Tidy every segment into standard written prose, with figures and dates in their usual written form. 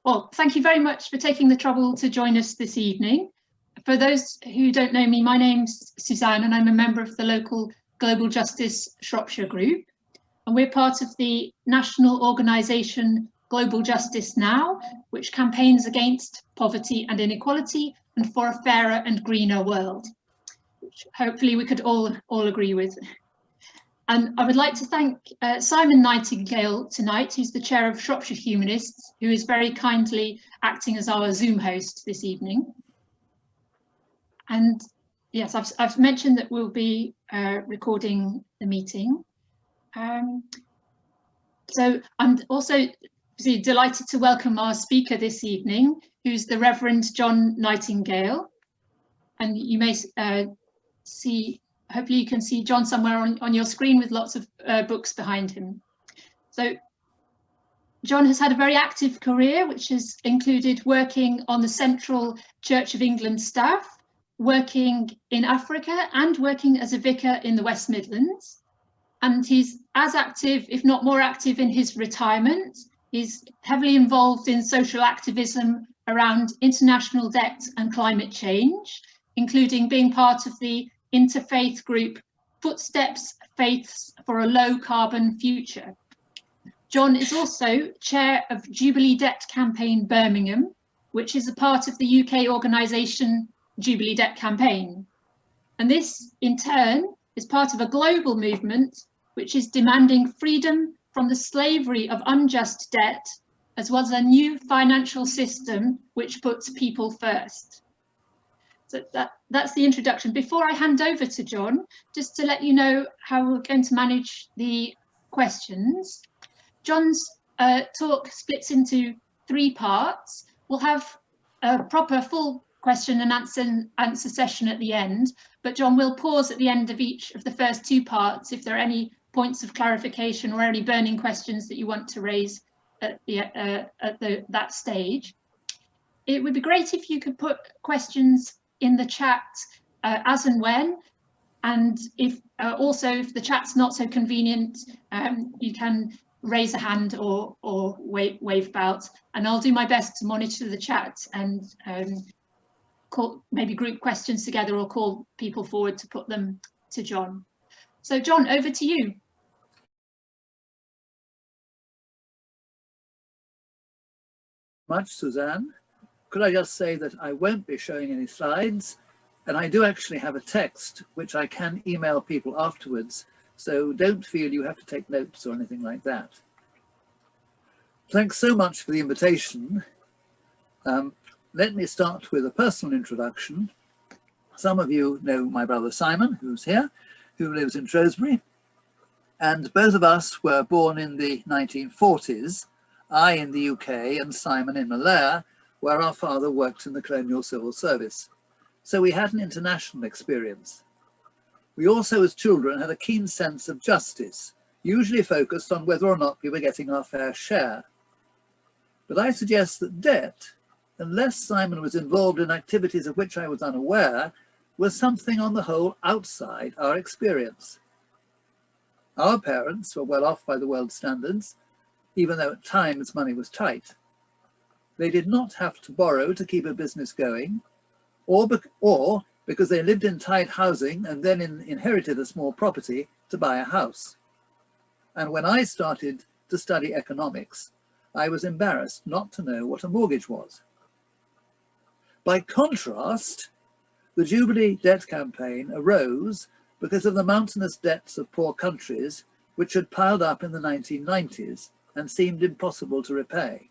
Well, thank you very much for taking the trouble to join us this evening. For those who don't know me, my name's Suzanne and I'm a member of the local Global Justice Shropshire group. And we're part of the national organisation Global Justice Now, which campaigns against poverty and inequality and for a fairer and greener world, which hopefully we could all agree with. And I would like to thank Simon Nightingale tonight, who's the chair of Shropshire Humanists, who is very kindly acting as our Zoom host this evening. And yes, I've mentioned that we'll be recording the meeting. So I'm also delighted to welcome our speaker this evening, who's the Reverend John Nightingale. And you may see, hopefully you can see John somewhere on your screen with lots of books behind him. So John has had a very active career, which has included working on the Central Church of England staff, working in Africa and working as a vicar in the West Midlands. And he's as active, if not more active, in his retirement. He's heavily involved in social activism around international debt and climate change, including being part of the interfaith group Footsteps Faiths for a Low Carbon Future. John is also chair of Jubilee Debt Campaign Birmingham, which is a part of the UK organisation Jubilee Debt Campaign. And this, in turn, is part of a global movement which is demanding freedom from the slavery of unjust debt, as well as a new financial system which puts people first. So that's the introduction. Before I hand over to John, just to let you know how we're going to manage the questions. John's talk splits into 3 parts. We'll have a proper full question and answer session at the end, but John will pause at the end of each of the first 2 parts if there are any points of clarification or any burning questions that you want to raise at that stage. It would be great if you could put questions in the chat as and when, and if also if the chat's not so convenient, you can raise a hand or wave about, and I'll do my best to monitor the chat and maybe group questions together or call people forward to put them to John. So John, over to you. Much, Suzanne. Could I just say that I won't be showing any slides, and I do actually have a text which I can email people afterwards, so don't feel you have to take notes or anything like that. Thanks so much for the invitation. Let me start with a personal introduction. Some of you know my brother Simon, who's here, who lives in Shrewsbury, and both of us were born in the 1940s, I in the UK and Simon in Malaya, where our father worked in the colonial civil service. So we had an international experience. We also, as children, had a keen sense of justice, usually focused on whether or not we were getting our fair share. But I suggest that debt, unless Simon was involved in activities of which I was unaware, was something on the whole outside our experience. Our parents were well off by the world's standards, even though at times money was tight. They did not have to borrow to keep a business going, or because they lived in tight housing and then inherited a small property to buy a house. And when I started to study economics, I was embarrassed not to know what a mortgage was. By contrast, the Jubilee Debt Campaign arose because of the mountainous debts of poor countries which had piled up in the 1990s and seemed impossible to repay.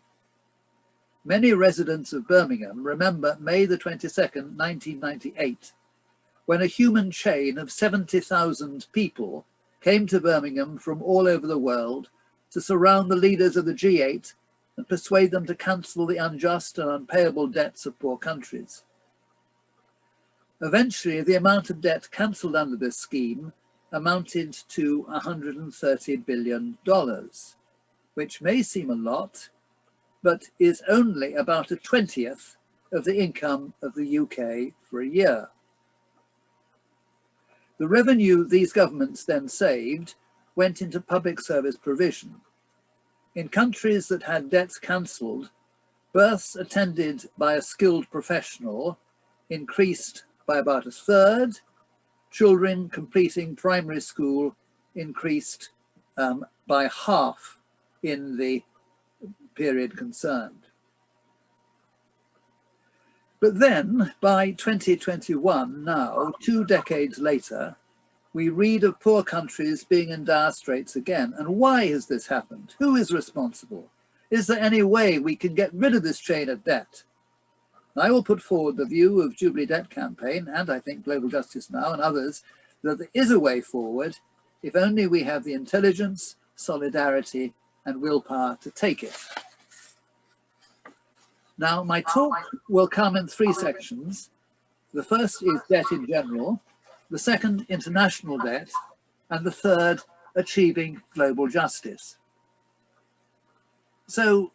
Many residents of Birmingham remember May the 22nd, 1998, when a human chain of 70,000 people came to Birmingham from all over the world to surround the leaders of the G8 and persuade them to cancel the unjust and unpayable debts of poor countries. Eventually, the amount of debt cancelled under this scheme amounted to $130 billion, which may seem a lot, but is only about a 20th of the income of the UK for a year. The revenue these governments then saved went into public service provision. In countries that had debts cancelled, Births attended by a skilled professional increased by about a third. Children completing primary school increased by half in the period concerned. But then by 2021, now 2 decades later, we read of poor countries being in dire straits again. And why has this happened? Who is responsible? Is there any way we can get rid of this chain of debt? I will put forward the view of Jubilee Debt Campaign, and I think Global Justice Now and others, that there is a way forward if only we have the intelligence, solidarity, and willpower to take it. Now, my talk will come in 3 sections. The first is debt in general, the second, international debt, and the third, achieving global justice. So,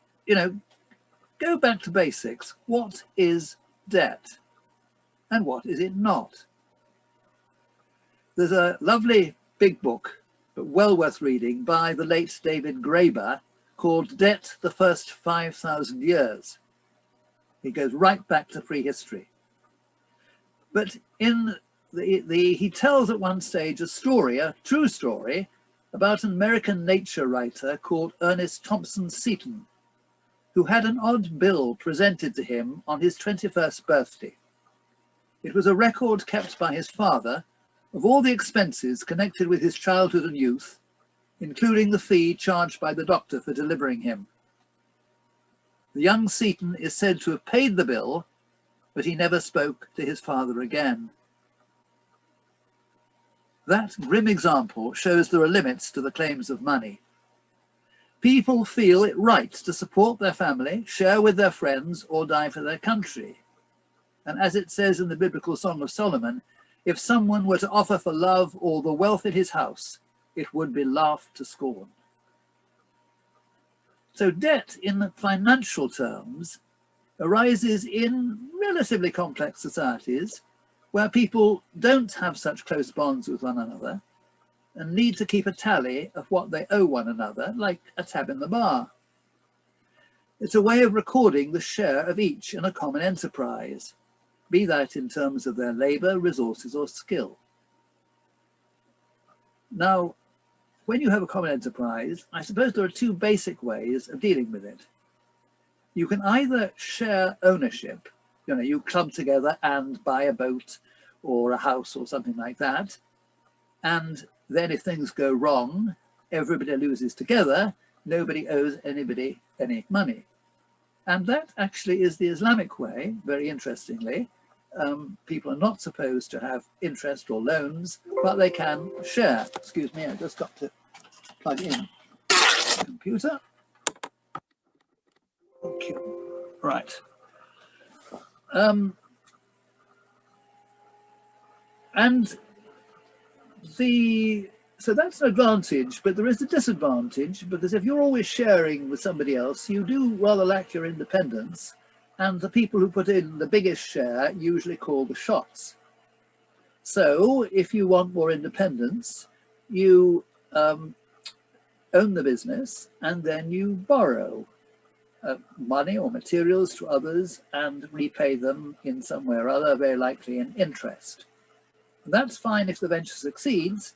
go back to basics. What is debt and what is it not? There's a lovely big book, but well worth reading, by the late David Graeber called Debt, the First 5,000 Years. It goes right back to prehistory. But in he tells at one stage a story, a true story, about an American nature writer called Ernest Thompson Seton, who had an odd bill presented to him on his 21st birthday. It was a record kept by his father of all the expenses connected with his childhood and youth, including the fee charged by the doctor for delivering him. The young Seton is said to have paid the bill, but he never spoke to his father again. That grim example shows there are limits to the claims of money. People feel it right to support their family, share with their friends, or die for their country. And as it says in the biblical Song of Solomon, if someone were to offer for love all the wealth in his house, it would be laughed to scorn. So debt in financial terms arises in relatively complex societies where people don't have such close bonds with one another and need to keep a tally of what they owe one another, like a tab in the bar. It's a way of recording the share of each in a common enterprise, be that in terms of their labour, resources, or skill. Now, when you have a common enterprise, I suppose there are 2 basic ways of dealing with it. You can either share ownership, you club together and buy a boat or a house or something like that, and then if things go wrong, everybody loses together, nobody owes anybody any money. And that actually is the Islamic way, very interestingly. People are not supposed to have interest or loans, but they can share. Excuse me, I just got to plug in the computer. Okay, right. So that's an advantage, but there is a disadvantage, because if you're always sharing with somebody else, you do rather lack your independence, and the people who put in the biggest share usually call the shots. So if you want more independence, you own the business, and then you borrow money or materials to others and repay them in some way or other, very likely in interest. And that's fine if the venture succeeds,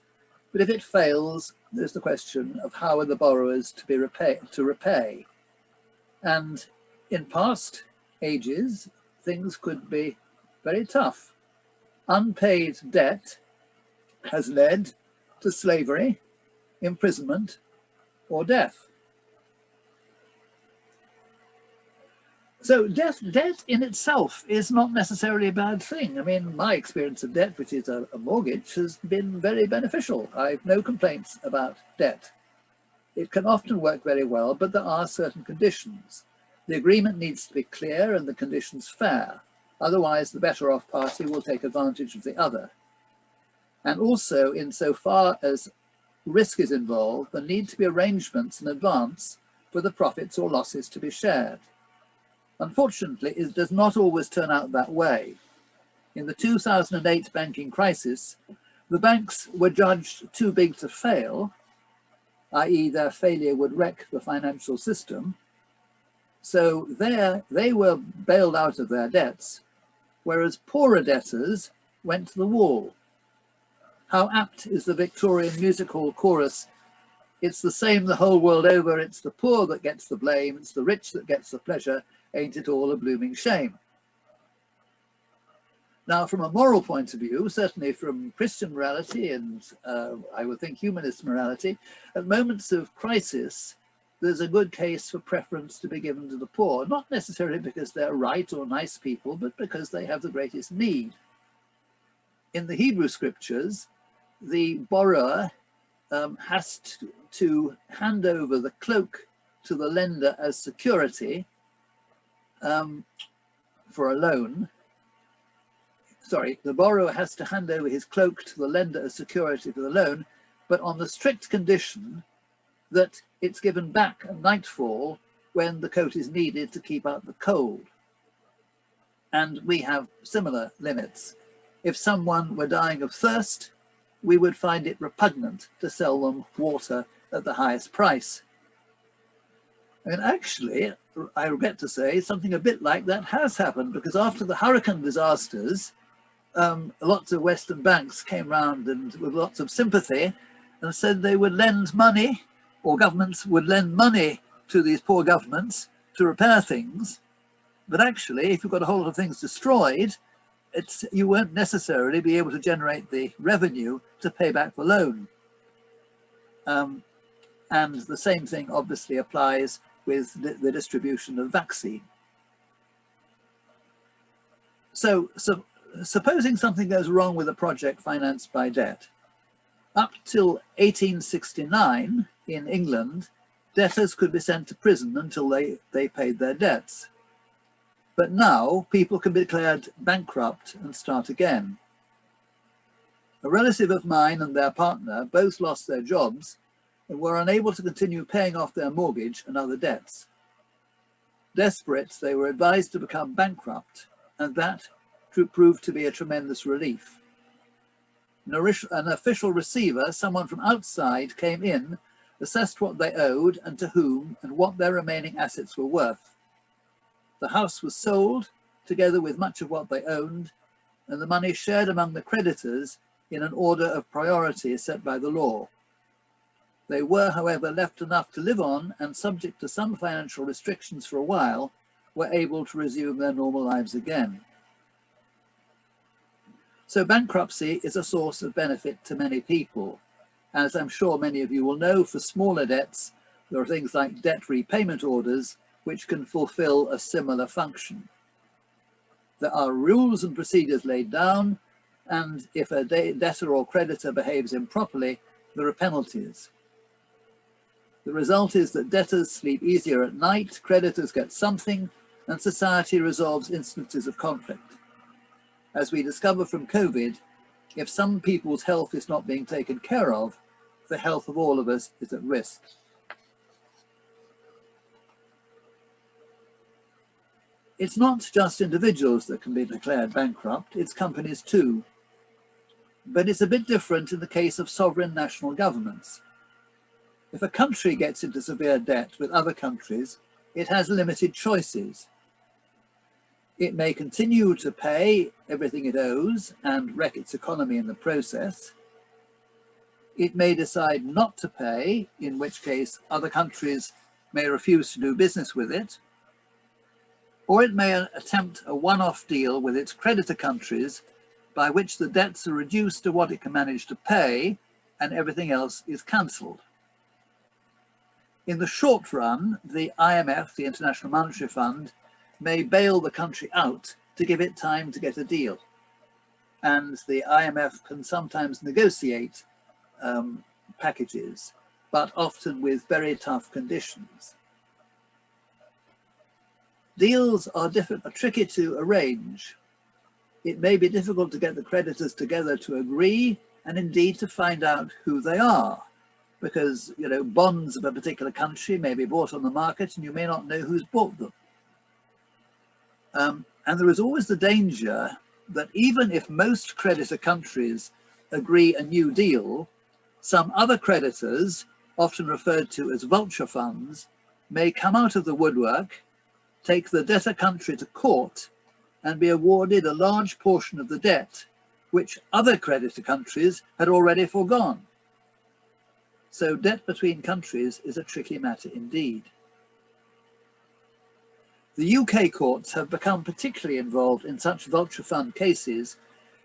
but if it fails, there's the question of how are the borrowers to repay. And in past ages, things could be very tough. Unpaid debt has led to slavery, imprisonment, or death. So debt in itself is not necessarily a bad thing. I mean, my experience of debt, which is a mortgage, has been very beneficial. I have no complaints about debt. It can often work very well, but there are certain conditions. The agreement needs to be clear and the conditions fair. Otherwise, the better off party will take advantage of the other. And also, insofar as risk is involved, there need to be arrangements in advance for the profits or losses to be shared. Unfortunately, it does not always turn out that way. In the 2008 banking crisis, the banks were judged too big to fail, i.e. their failure would wreck the financial system, So they were bailed out of their debts, whereas poorer debtors went to the wall. How apt is the Victorian music hall chorus, "It's the same the whole world over, it's the poor that gets the blame, it's the rich that gets the pleasure, ain't it all a blooming shame?" Now, from a moral point of view, certainly from Christian morality and I would think humanist morality, at moments of crisis, there's a good case for preference to be given to the poor, not necessarily because they're right or nice people, but because they have the greatest need. In the Hebrew scriptures, the borrower has to hand over the cloak to the lender as security for a loan. Sorry, the borrower has to hand over his cloak to the lender as security for the loan, but on the strict condition that it's given back at nightfall when the coat is needed to keep out the cold. And we have similar limits. If someone were dying of thirst, we would find it repugnant to sell them water at the highest price. And actually, I regret to say, something a bit like that has happened, because after the hurricane disasters, lots of Western banks came round and with lots of sympathy and said they would lend money, or governments would lend money to these poor governments to repair things. But actually, if you've got a whole lot of things destroyed, you won't necessarily be able to generate the revenue to pay back the loan. And the same thing obviously applies with the distribution of vaccine. So supposing something goes wrong with a project financed by debt, up till 1869 in England, debtors could be sent to prison until they paid their debts. But now people can be declared bankrupt and start again. A relative of mine and their partner both lost their jobs and were unable to continue paying off their mortgage and other debts. Desperate, they were advised to become bankrupt, and that proved to be a tremendous relief. An official receiver, someone from outside, came in, assessed what they owed and to whom, and what their remaining assets were worth. The house was sold, together with much of what they owned, and the money shared among the creditors in an order of priority set by the law. They were, however, left enough to live on, and subject to some financial restrictions for a while, were able to resume their normal lives again. So bankruptcy is a source of benefit to many people. As I'm sure many of you will know, for smaller debts, there are things like debt repayment orders, which can fulfill a similar function. There are rules and procedures laid down, and if a debtor or creditor behaves improperly, there are penalties. The result is that debtors sleep easier at night, creditors get something, and society resolves instances of conflict. As we discover from COVID, if some people's health is not being taken care of, the health of all of us is at risk. It's not just individuals that can be declared bankrupt, it's companies too. But it's a bit different in the case of sovereign national governments. If a country gets into severe debt with other countries, it has limited choices. It may continue to pay everything it owes and wreck its economy in the process. It may decide not to pay, in which case other countries may refuse to do business with it. Or it may attempt a one-off deal with its creditor countries by which the debts are reduced to what it can manage to pay and everything else is cancelled. In the short run, the IMF, the International Monetary Fund, may bail the country out to give it time to get a deal. And the IMF can sometimes negotiate packages, but often with very tough conditions. Deals are tricky to arrange. It may be difficult to get the creditors together to agree, and indeed to find out who they are, because bonds of a particular country may be bought on the market and you may not know who's bought them. And there is always the danger that even if most creditor countries agree a new deal, some other creditors, often referred to as vulture funds, may come out of the woodwork take the debtor country to court and be awarded a large portion of the debt which other creditor countries had already foregone. So debt between countries is a tricky matter indeed. The UK courts have become particularly involved in such vulture fund cases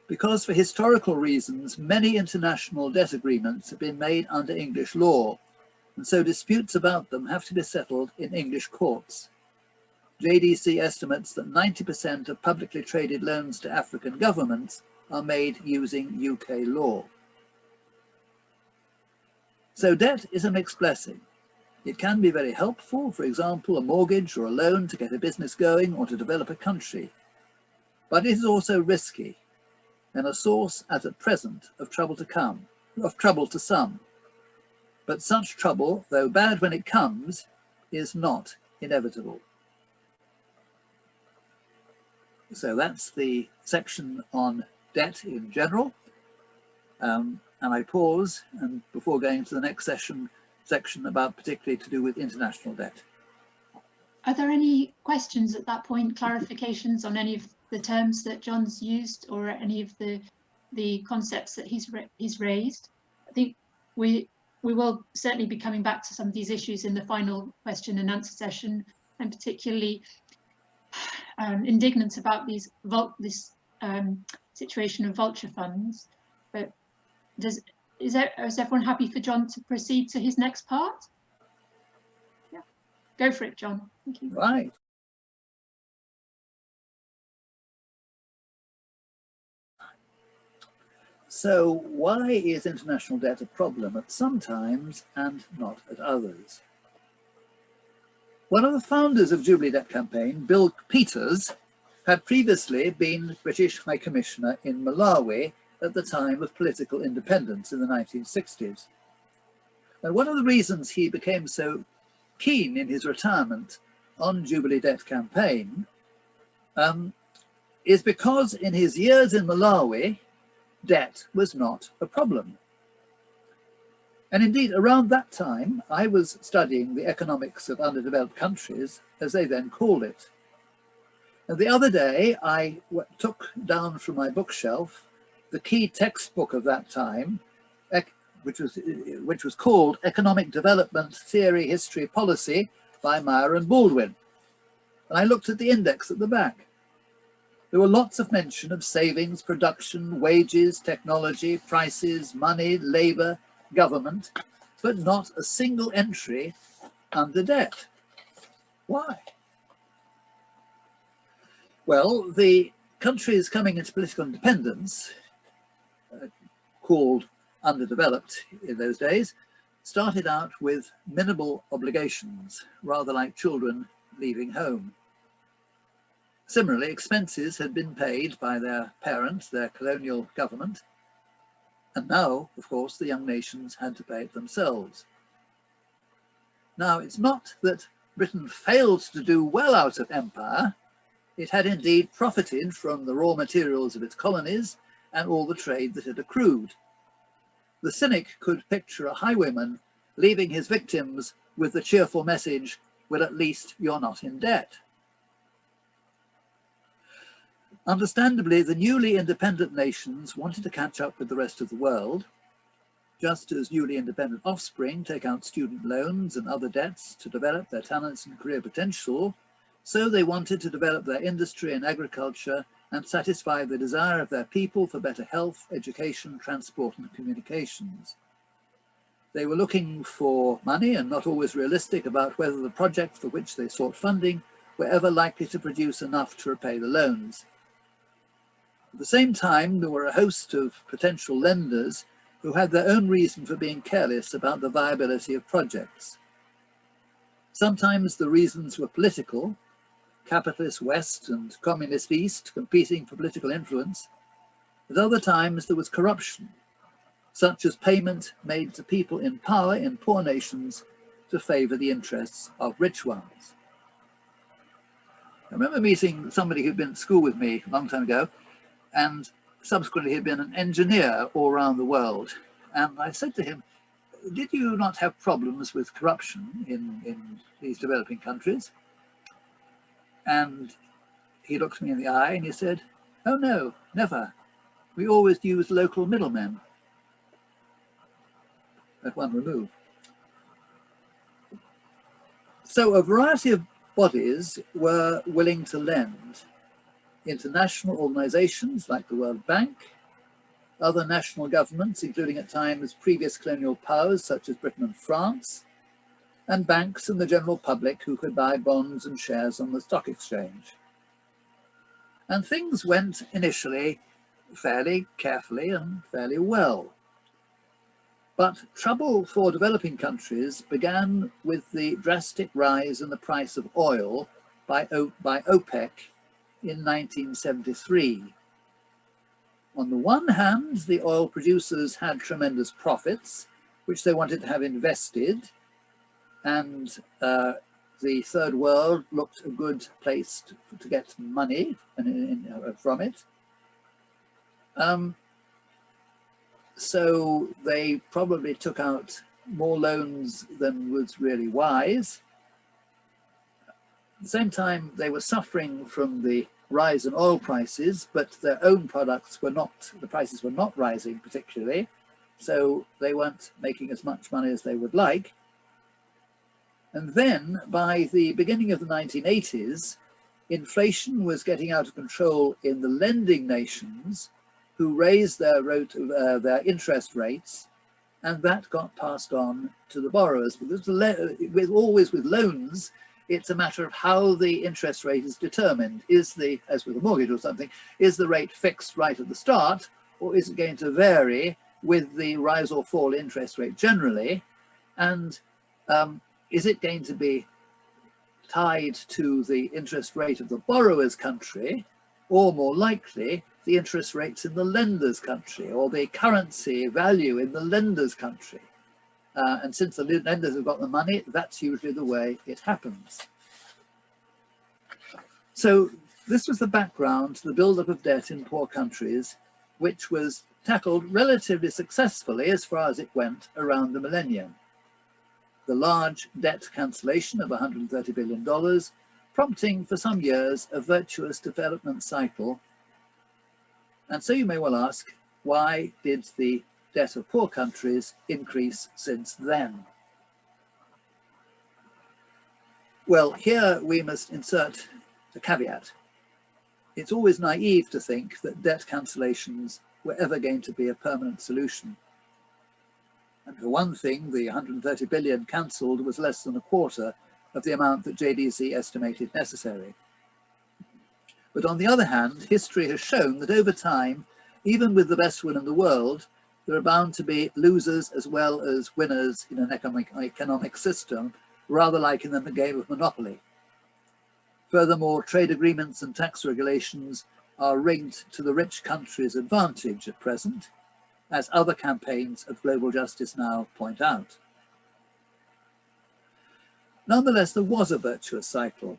because for historical reasons many international debt agreements have been made under English law, and so disputes about them have to be settled in English courts. JDC estimates that 90% of publicly traded loans to African governments are made using UK law. So debt is a mixed blessing. It can be very helpful, for example, a mortgage or a loan to get a business going or to develop a country. But it is also risky and a source, as at present, of trouble to some. But such trouble, though bad when it comes, is not inevitable. So that's the section on debt in general. And I pause and before going to the next section about particularly to do with international debt. Are there any questions at that point, clarifications on any of the terms that John's used or any of the concepts that he's raised? I think we will certainly be coming back to some of these issues in the final question and answer session. I'm particularly indignant about this situation of vulture funds. But is everyone happy for John to proceed to his next part? Yeah, go for it, John. Thank you. Right. So why is international debt a problem at some times and not at others? One of the founders of Jubilee Debt Campaign, Bill Peters, had previously been British High Commissioner in Malawi at the time of political independence in the 1960s. And one of the reasons he became so keen in his retirement on Jubilee Debt Campaign is because in his years in Malawi, debt was not a problem. And indeed, around that time, I was studying the economics of underdeveloped countries, as they then called it. And the other day, I took down from my bookshelf the key textbook of that time, which was called Economic Development Theory, History, Policy by Meyer and Baldwin. And I looked at the index at the back. There were lots of mention of savings, production, wages, technology, prices, money, labour, government, but not a single entry under debt. Why? Well, the countries coming into political independence, called underdeveloped in those days, started out with minimal obligations, rather like children leaving home. Similarly, expenses had been paid by their parents, their colonial government, and now, of course, the young nations had to pay it themselves. Now, it's not that Britain failed to do well out of empire. It had indeed profited from the raw materials of its colonies and all the trade that had accrued. The cynic could picture a highwayman leaving his victims with the cheerful message, "Well, at least you're not in debt." Understandably, the newly independent nations wanted to catch up with the rest of the world, just as newly independent offspring take out student loans and other debts to develop their talents and career potential. So they wanted to develop their industry and agriculture and satisfy the desire of their people for better health, education, transport and communications. They were looking for money and not always realistic about whether the projects for which they sought funding were ever likely to produce enough to repay the loans. At the same time, there were a host of potential lenders who had their own reason for being careless about the viability of projects. Sometimes the reasons were political, capitalist West and communist East competing for political influence. At other times there was corruption, such as payment made to people in power in poor nations to favour the interests of rich ones. I remember meeting somebody who'd been at school with me a long time ago, and subsequently he'd been an engineer all around the world. And I said to him, "Did you not have problems with corruption in these developing countries?" And he looked me in the eye and he said, "Oh no, never. We always use local middlemen." At one remove. So a variety of bodies were willing to lend. International organizations like the World Bank, other national governments, including at times previous colonial powers such as Britain and France, and banks and the general public who could buy bonds and shares on the stock exchange. And things went initially fairly carefully and fairly well. But trouble for developing countries began with the drastic rise in the price of oil by OPEC in 1973. On the one hand, the oil producers had tremendous profits, which they wanted to have invested, and the third world looked a good place to get money from it. So they probably took out more loans than was really wise. At the same time, they were suffering from the rise in oil prices, but their own products were not, the prices were not rising particularly, so they weren't making as much money as they would like. And then by the beginning of the 1980s, inflation was getting out of control in the lending nations, who raised their interest rates, and that got passed on to the borrowers. Because always with loans, it's a matter of how the interest rate is determined. Is the, as with a mortgage or something, is the rate fixed right at the start, or is it going to vary with the rise or fall interest rate generally? And is it going to be tied to the interest rate of the borrower's country, or more likely, the interest rates in the lender's country, or the currency value in the lender's country? And since the lenders have got the money, that's usually the way it happens. So this was the background to the buildup of debt in poor countries, which was tackled relatively successfully as far as it went around the millennium. The large debt cancellation of $130 billion, prompting for some years a virtuous development cycle. And so you may well ask, why did the debt of poor countries increase since then? Well, here we must insert a caveat. It's always naive to think that debt cancellations were ever going to be a permanent solution. And for one thing, the 130 billion cancelled was less than a quarter of the amount that JDC estimated necessary. But on the other hand, history has shown that over time, even with the best will in the world, there are bound to be losers as well as winners in an economic system, rather like in the game of Monopoly. Furthermore, trade agreements and tax regulations are rigged to the rich country's advantage at present, as other campaigns of global justice now point out. Nonetheless, there was a virtuous cycle.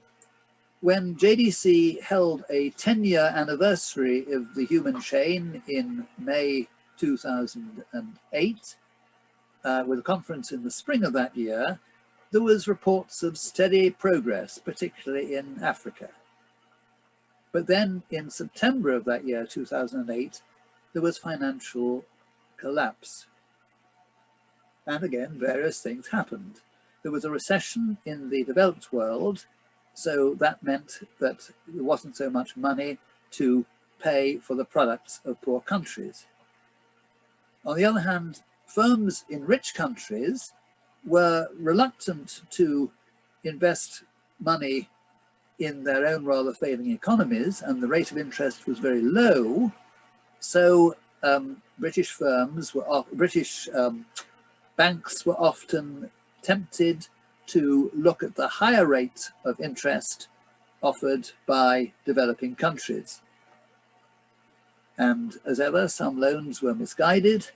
When JDC held a 10-year anniversary of the human chain in May 2008, with a conference in the spring of that year, there was reports of steady progress, particularly in Africa. But then in September of that year, 2008, there was financial collapse. And again, various things happened. There was a recession in the developed world, so that meant that there wasn't so much money to pay for the products of poor countries. On the other hand, firms in rich countries were reluctant to invest money in their own rather failing economies, and the rate of interest was very low. So British banks were often tempted to look at the higher rate of interest offered by developing countries. And as ever, some loans were misguided,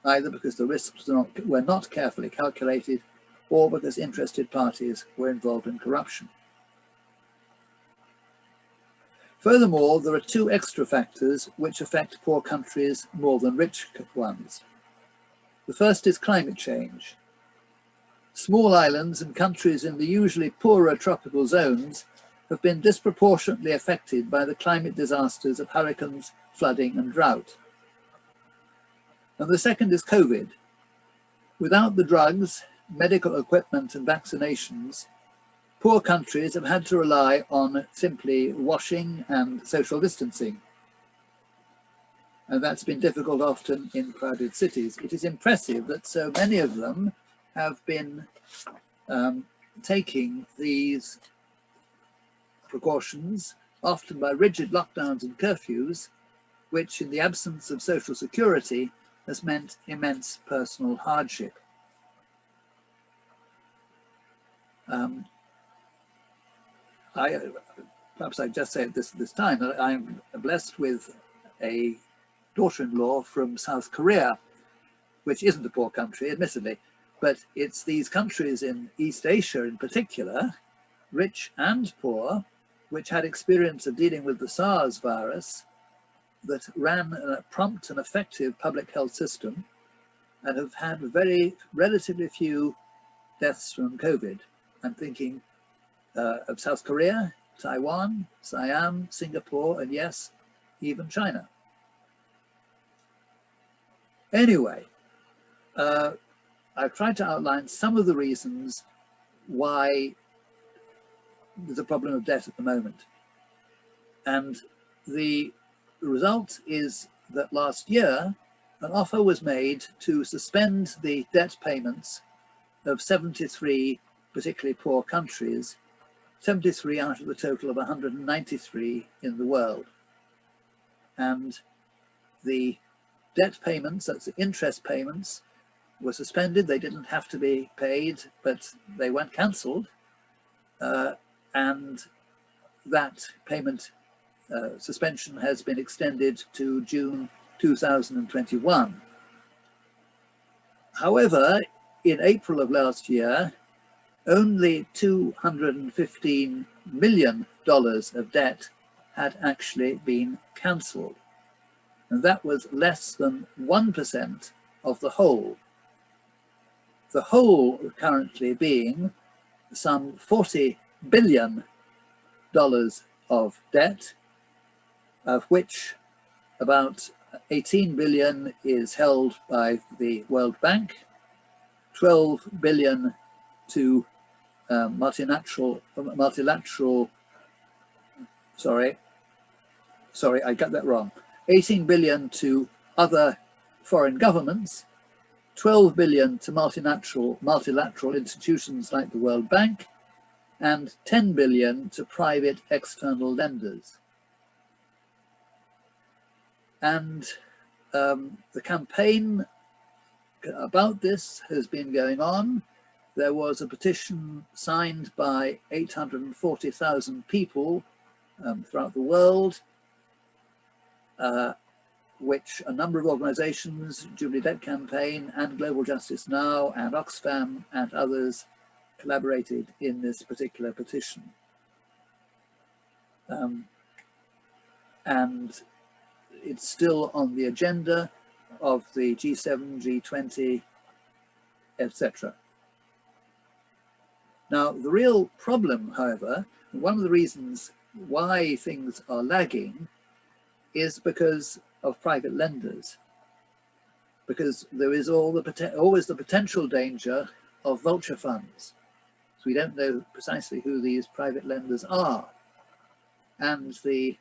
either because the risks were not carefully calculated or because interested parties were involved in corruption. Furthermore, there are two extra factors which affect poor countries more than rich ones. The first is climate change. Small islands and countries in the usually poorer tropical zones have been disproportionately affected by the climate disasters of hurricanes, flooding and drought. And the second is COVID. Without the drugs, medical equipment and vaccinations, poor countries have had to rely on simply washing and social distancing. And that's been difficult often in crowded cities. It is impressive that so many of them have been taking these precautions, often by rigid lockdowns and curfews, which in the absence of social security has meant immense personal hardship. Perhaps I just say at this time that I'm blessed with a daughter-in-law from South Korea, which isn't a poor country, admittedly, but it's these countries in East Asia in particular, rich and poor, which had experience of dealing with the SARS virus, that ran a prompt and effective public health system and have had relatively few deaths from COVID. I'm thinking of South Korea, Taiwan, Siam, Singapore, and yes, even China. Anyway, I've tried to outline some of the reasons why there's a problem of debt at the moment. And the result is that last year, an offer was made to suspend the debt payments of 73 particularly poor countries, 73 out of the total of 193 in the world. And the debt payments, that's the interest payments, were suspended. They didn't have to be paid, but they weren't cancelled. And that payment suspension has been extended to June 2021. However, in April of last year, only $215 million of debt had actually been cancelled. And that was less than 1% of the whole. The whole currently being some $40 billion of debt, of which about 18 billion is held by the World Bank, 12 billion to multilateral, sorry, I got that wrong. 18 billion to other foreign governments, 12 billion to multilateral institutions like the World Bank, and 10 billion to private external lenders. And the campaign about this has been going on. There was a petition signed by 840,000 people throughout the world, which a number of organizations, Jubilee Debt Campaign and Global Justice Now and Oxfam and others collaborated in this particular petition. And it's still on the agenda of the G7, G20, etc. Now, the real problem, however, one of the reasons why things are lagging is because of private lenders, because there is always the potential danger of vulture funds. So we don't know precisely who these private lenders are. And the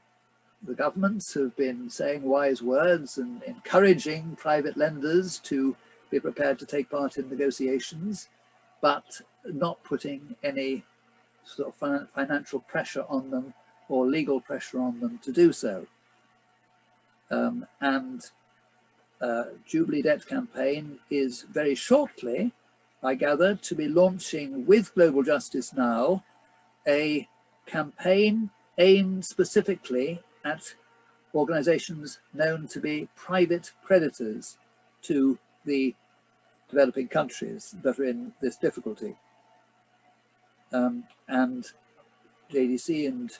governments have been saying wise words and encouraging private lenders to be prepared to take part in negotiations, but not putting any sort of financial pressure on them or legal pressure on them to do so. Jubilee Debt Campaign is very shortly, I gather, to be launching with Global Justice Now a campaign aimed specifically at organizations known to be private creditors to the developing countries that are in this difficulty. And JDC and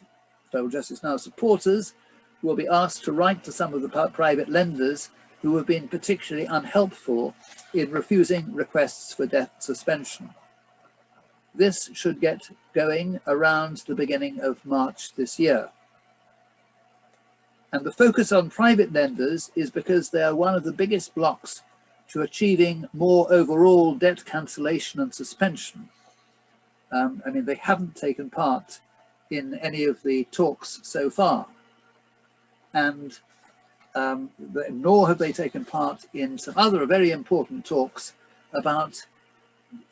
Global Justice Now supporters will be asked to write to some of the private lenders who have been particularly unhelpful in refusing requests for debt suspension. this should get going around the beginning of March this year. And the focus on private lenders is because they are one of the biggest blocks to achieving more overall debt cancellation and suspension. I mean, they haven't taken part in any of the talks so far. And nor have they taken part in some other very important talks about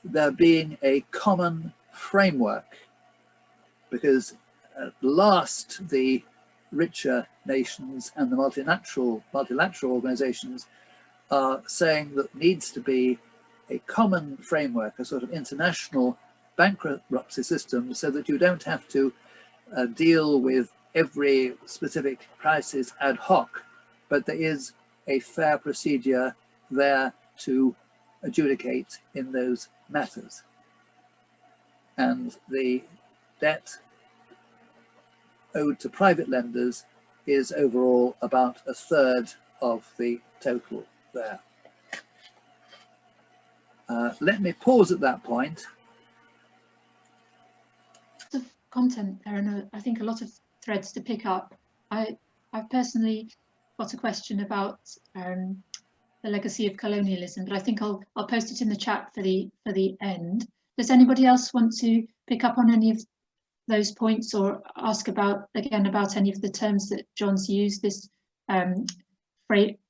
there being a common framework, because at last the richer nations and the multilateral organizations are saying that needs to be a common framework, a sort of international bankruptcy system, so that you don't have to deal with every specific crisis ad hoc, but there is a fair procedure there to adjudicate in those matters. And the debt owed to private lenders is overall about a third of the total there. Let me pause at that point. Of content there, and I think a lot of threads to pick up. I've personally got a question about the legacy of colonialism, but I think I'll post it in the chat for the end. Does anybody else want to pick up on any of those points, or ask about any of the terms that John's used, this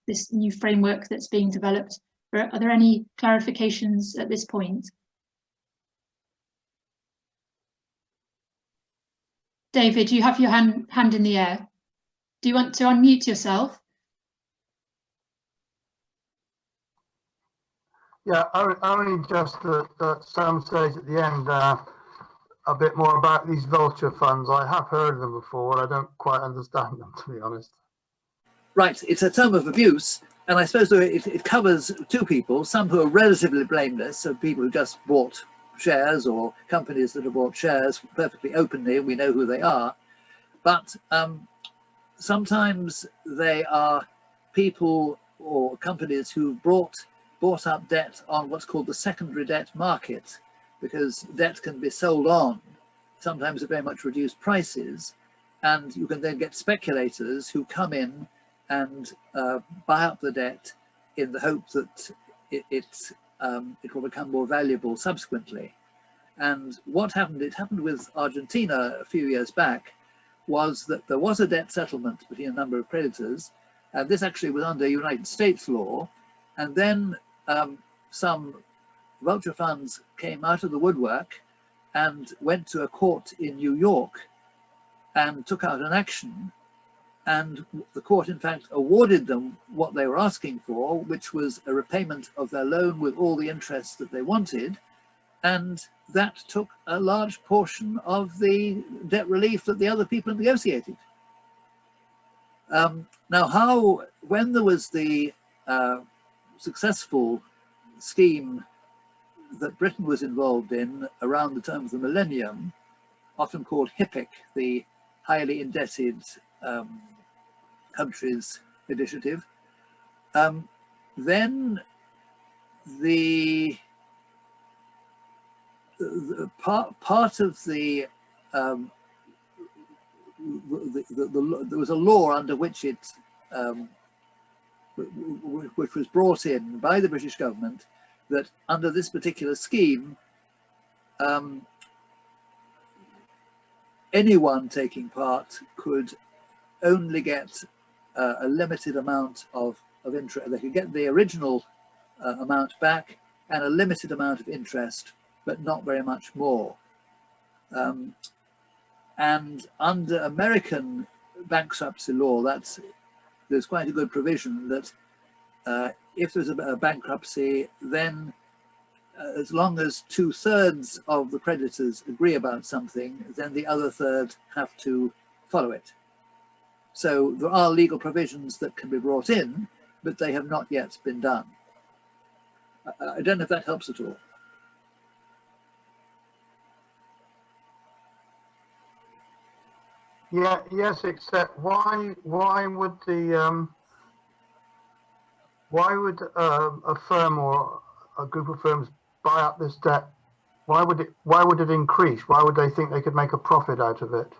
this new framework that's being developed? Are there any clarifications at this point? David, you have your hand in the air. Do you want to unmute yourself? Yeah, only just at some stage at the end, a bit more about these vulture funds. I have heard of them before, I don't quite understand them, to be honest. Right, it's a term of abuse, and I suppose it covers two people, some who are relatively blameless, so people who just bought shares, or companies that have bought shares perfectly openly, and we know who they are. But sometimes they are people or companies who bought up debt on what's called the secondary debt market, because debt can be sold on, sometimes at very much reduced prices, and you can then get speculators who come in and buy up the debt in the hope that it will become more valuable subsequently. And what happened, it happened with Argentina a few years back, was that there was a debt settlement between a number of creditors, and this actually was under United States law, and then some vulture funds came out of the woodwork and went to a court in New York and took out an action, and the court in fact awarded them what they were asking for, which was a repayment of their loan with all the interest that they wanted, and that took a large portion of the debt relief that the other people negotiated. Now, when there was the successful scheme that Britain was involved in around the turn of the millennium, often called HIPC, the Highly Indebted Countries Initiative, then the part of the there was a law under which it which was brought in by the British government, that under this particular scheme, anyone taking part could only get a limited amount of interest. They could get the original amount back and a limited amount of interest, but not very much more. And under American bankruptcy law, there's quite a good provision that if there's a bankruptcy, then as long as 2/3 of the creditors agree about something, then the other third have to follow it. So there are legal provisions that can be brought in, but they have not yet been done. I don't know if that helps at all. Yeah, yes, except why would the why would a firm or a group of firms buy up this debt Why would it increase? Why would they think they could make a profit out of it?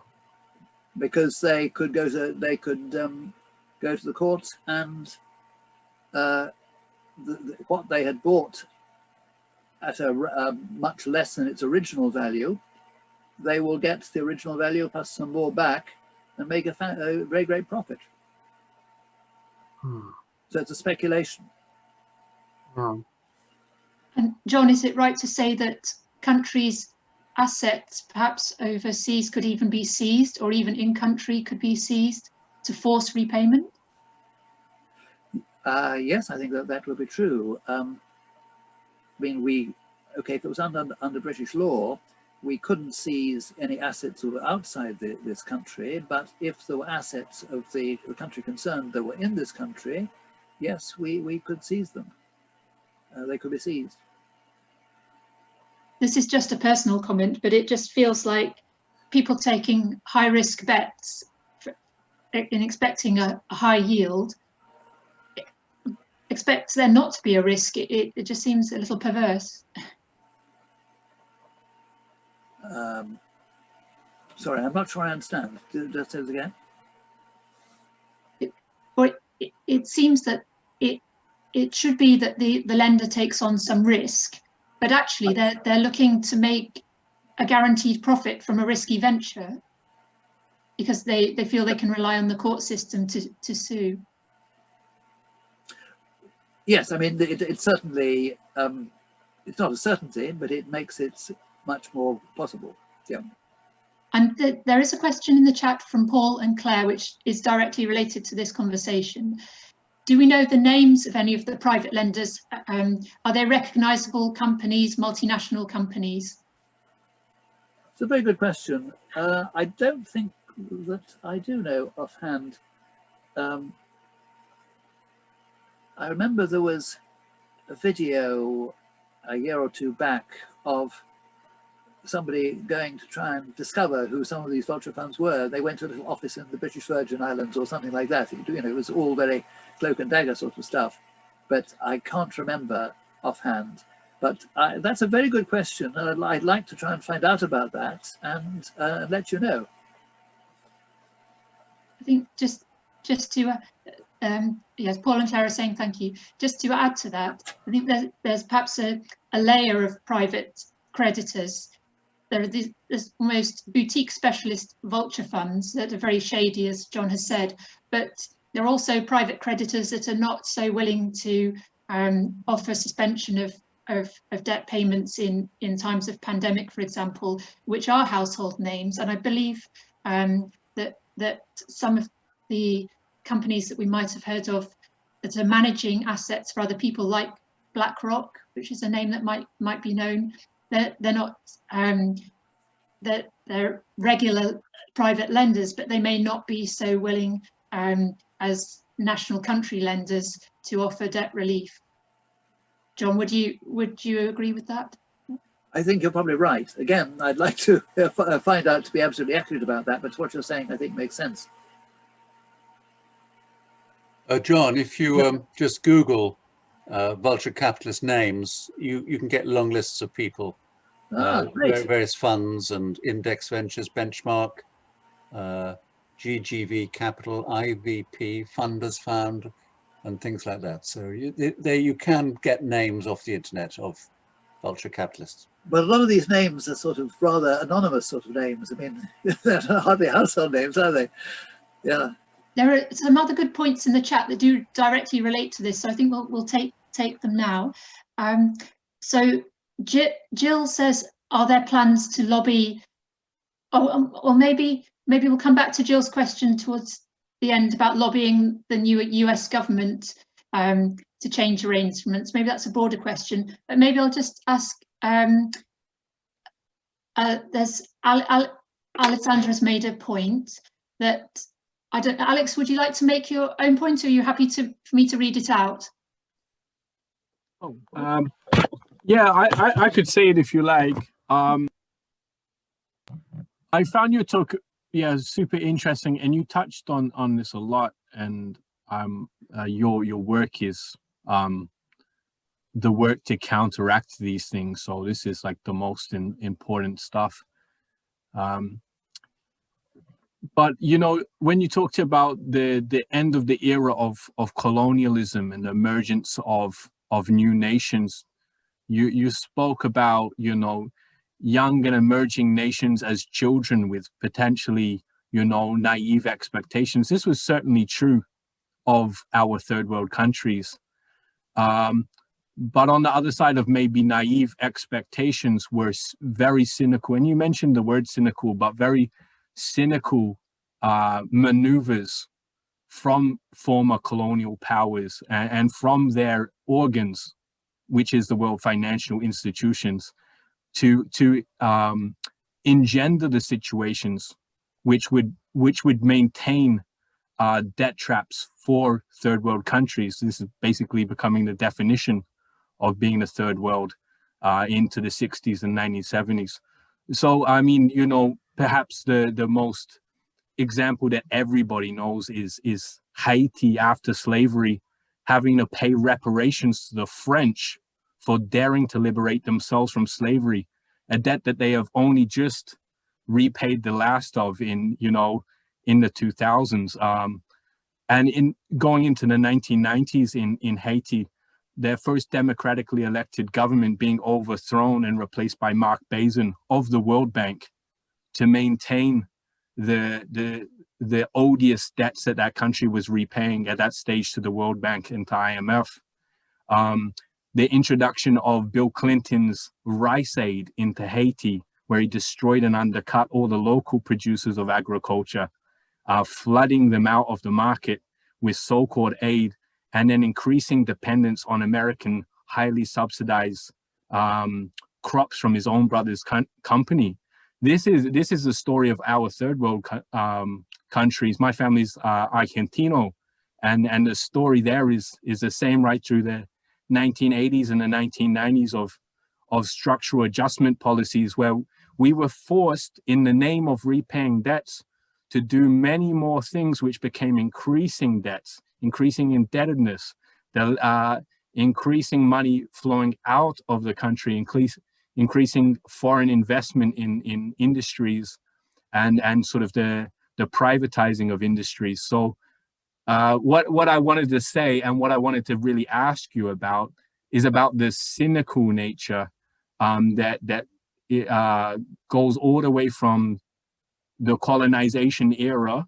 Because they could go to the courts and what they had bought at a much less than its original value, they will get the original value plus some more back and make a very great profit. So it's a speculation. Yeah. And John, is it right to say that countries' assets perhaps overseas could even be seized, or even in country could be seized to force repayment? Yes, I think that would be true. I mean, if it was under British law, we couldn't seize any assets that were outside this country, but if there were assets of the country concerned that were in this country, yes, we could seize them. They could be seized. This is just a personal comment, but it just feels like people taking high-risk bets in expecting a high yield expects there not to be a risk. It just seems a little perverse. Sorry, I'm not sure I understand. Just say it again. It seems that it should be that the lender takes on some risk, but actually they're looking to make a guaranteed profit from a risky venture because they feel they can rely on the court system to sue. Yes, I mean, it's certainly, it's not a certainty, but it makes it much more possible. Yeah. And there is a question in the chat from Paul and Claire, which is directly related to this conversation. Do we know the names of any of the private lenders? Are they recognisable companies, multinational companies? It's a very good question. I don't think that I do know offhand. I remember there was a video a year or two back of somebody going to try and discover who some of these vulture funds were. They went to a little office in the British Virgin Islands or something like that. You know, it was all very cloak and dagger sort of stuff, but I can't remember offhand. But that's a very good question, and I'd like to try and find out about that and let you know. I think just to yes, Paul and Claire are saying thank you. Just to add to that, I think there's perhaps a layer of private creditors. There are these almost boutique specialist vulture funds that are very shady, as John has said, but there are also private creditors that are not so willing to offer suspension of debt payments in times of pandemic, for example, which are household names. And I believe that some of the companies that we might have heard of that are managing assets for other people, like BlackRock, which is a name that might be known, they're not they're regular private lenders, but they may not be so willing as national country lenders to offer debt relief. John, would you agree with that? I think you're probably right. Again, I'd like to find out to be absolutely accurate about that, but what you're saying I think makes sense. John, if you just Google vulture capitalist names, you can get long lists of people, various funds and index ventures, benchmark, GGV Capital, IVP, Funders Found, and things like that. So you can get names off the internet of vulture capitalists. But a lot of these names are sort of rather anonymous sort of names. I mean, they're hardly household names, are they? Yeah. There are some other good points in the chat that do directly relate to this, so I think we'll take them now. So Jill says, are there plans to lobby? Or maybe we'll come back to Jill's question towards the end about lobbying the new US government to change arrangements. Maybe that's a broader question, but maybe I'll just ask. There's Alexandra's made a point that. Alex, would you like to make your own point, or are you happy for me to read it out? Oh, yeah, I could say it if you like. I found your talk, super interesting, and you touched on this a lot. And your work is the work to counteract these things. So this is like the most important stuff. But you know, when you talked about the end of the era of colonialism and the emergence of new nations, you spoke about, you know, young and emerging nations as children with potentially, you know, naive expectations. This was certainly true of our third world countries. But on the other side of maybe naive expectations were very cynical. And you mentioned the word cynical, but very cynical maneuvers from former colonial powers and from their organs, which is the world financial institutions, to engender the situations which would maintain debt traps for third world countries. This is basically becoming the definition of being a third world into the 60s and 1970s. So, I mean, you know, perhaps the most example that everybody knows is Haiti after slavery, having to pay reparations to the French for daring to liberate themselves from slavery, a debt that they have only just repaid the last of in, you know, in the 2000s. And in going into the 1990s in Haiti, their first democratically elected government being overthrown and replaced by Mark Bazin of the World Bank to maintain the odious debts that that country was repaying at that stage to the World Bank and to IMF. The introduction of Bill Clinton's rice aid into Haiti, where he destroyed and undercut all the local producers of agriculture, flooding them out of the market with so-called aid, and then increasing dependence on American highly subsidized crops from his own brother's company. This is the story of our third world countries. My family's Argentino, and the story there is the same right through the 1980s and the 1990s of structural adjustment policies, where we were forced in the name of repaying debts to do many more things which became increasing debts, increasing indebtedness, increasing money flowing out of the country, increasing foreign investment in industries, and sort of the privatizing of industries. So what I wanted to say and what I wanted to really ask you about is about the cynical nature that goes all the way from the colonization era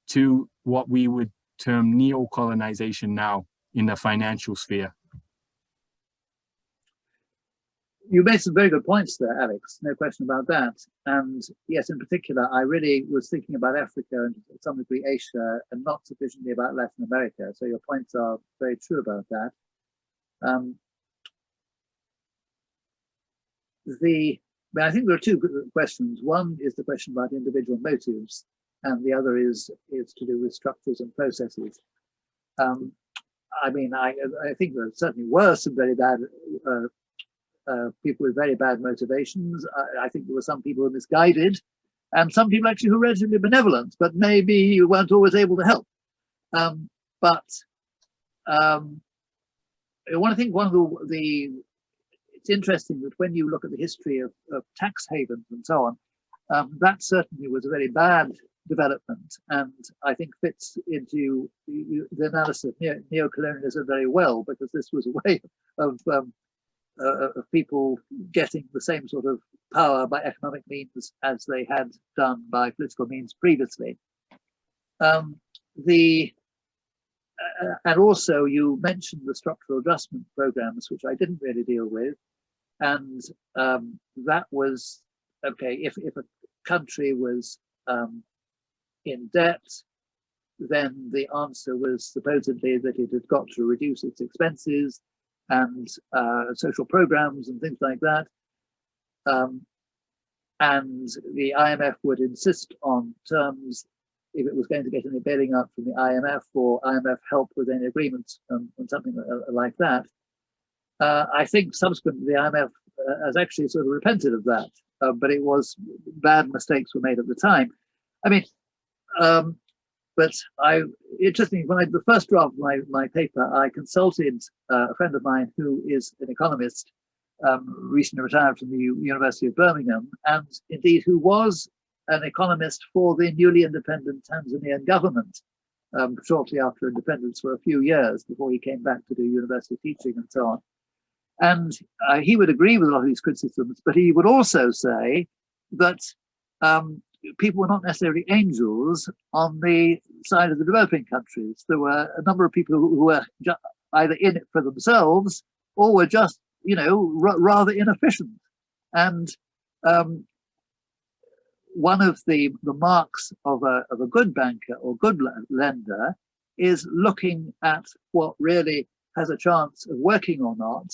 to what we would term neo-colonization now in the financial sphere. You made some very good points there, Alex, no question about that. And yes, in particular, I really was thinking about Africa and to some degree Asia, and not sufficiently about Latin America. So your points are very true about that. I think there are two questions. One is the question about individual motives, and the other is to do with structures and processes. I mean, I think there certainly were some very bad people with very bad motivations. I think there were some people who were misguided, and some people actually who were relatively benevolent, but maybe you weren't always able to help. I want to think it's interesting that when you look at the history of tax havens and so on, that certainly was a very bad development, and I think fits into the analysis of neo-colonialism very well, because this was a way of people getting the same sort of power by economic means as they had done by political means previously. And also you mentioned the structural adjustment programs, which I didn't really deal with. And that was, okay, if a country was in debt, then the answer was supposedly that it had got to reduce its expenses and social programs and things like that. And the IMF would insist on terms if it was going to get any bailing out from the IMF or IMF help with any agreements and something like that. I think subsequently the IMF has actually sort of repented of that, but it was bad mistakes were made at the time. I mean, But interestingly, when I did the first draft of my paper, I consulted a friend of mine who is an economist, recently retired from the University of Birmingham, and indeed who was an economist for the newly independent Tanzanian government shortly after independence for a few years before he came back to do university teaching and so on. And he would agree with a lot of these criticisms, but he would also say that people were not necessarily angels on the side of the developing countries. There were a number of people who were either in it for themselves or were just, you know, rather inefficient. And one of the marks of a good banker or good lender is looking at what really has a chance of working or not.